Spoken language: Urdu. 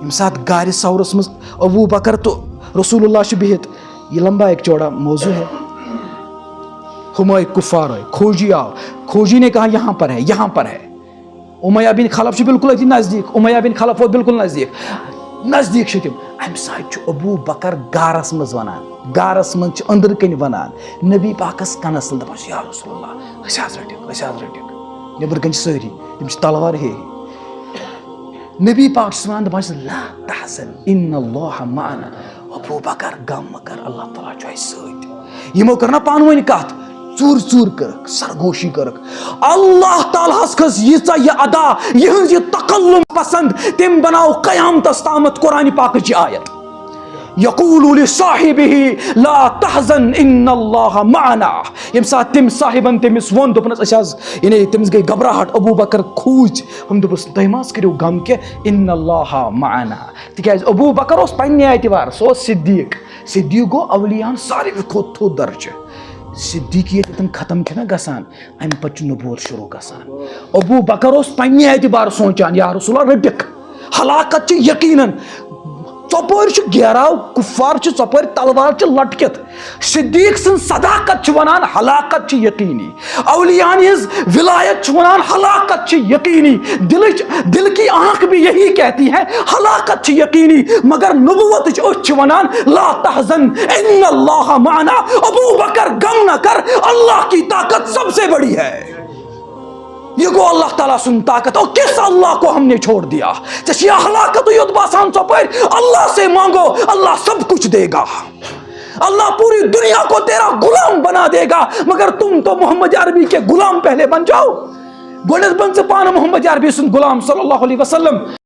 یم سات گار سورس مز ابو بکر تو رسول اللہ بہت. یہ لمبا ایک چوڑا موضوع ہے. ہمائے کفار آئے, کھوجی آؤ, کھوجی نے کہا یہاں پر ہے, یہاں پر ہے. امیہ بن خلف بالکل اتنی نزدیک, امیہ بن خلف بالکل نزدیک نزدیک تم. امہ سات ابو بکر گارس مز ونان, گارس مز اندر کن ونان نبی پاکس کنس دپان یا رسول اللہ اس رٹک نبر کن ساری تم تلوار ہے. نبی پاک ونان دپان لا تحزن ان اللہ معنا. ابو بکر غم مکر, اللہ تعالیٰ چھ ست. یمو کرنا پانونی کت ژور ژور کرک, سرگوشی کرک. اللہ تعالیٰ کھس ییژا یہ ادا, یہنز یہ تکلم پسند, تم بناو قیامتس تامت قرآن پاک چی آیت. یقول لصاحبہ لا تحزن ان اللہ معنا. یم سات تم صاحبن تمس ون دپنس اس آز یعنی تمس گئی گھبراہٹ, ابو بکر کھوج, ہم دپس تہ ماز کریو غم کہ ان اللہ معنا. تکیاز ابو بکر اس پنہ اعتبار سو صدیق. صدیق گو اولیاءن ساروی کھوت تھوٚد درجہ. صدیقیت یتن ختم چھ نا گژھان امہ پتہٕ چھُ نبوت شروع گژھان. ابو بکر اس پنہ اعتبار سونچان یا رسول اللہ رٹک, ہلاکت چھ یقیناً. ژۄپٲرۍ چھُ گیراو, کفار چھِ ژۄپٲرۍ تلوار چھِ لٹکِتھ. صدیق سن صداقت چھِ ونان ہلاکت چھِ یقینی. اولیاءن ہنز ولایت چھِ ونان ہلاکت چھِ یقینی. دل کی آنکھ بھی یہی کہتی ہے ہلاکت چھِ یقینی, مگر نبوتٕچ أچھ چھِ ونان لا تحزن ان اللہ معنا. ابو بکر غم نہ کر, اللہ کی طاقت سب سے بڑی ہے. یہ گو اللہ تعالیٰ سن طاقت. اور کس اللہ کو ہم نے چھوڑ دیا؟ جیسے ہلاکت یوت باسان چوپر, اللہ سے مانگو اللہ سب کچھ دے گا. اللہ پوری دنیا کو تیرا غلام بنا دے گا, مگر تم تو محمد عربی کے غلام پہلے بن جاؤ. گوڑنس بن سے پانا محمد عربی سن غلام صلی اللہ علیہ وسلم.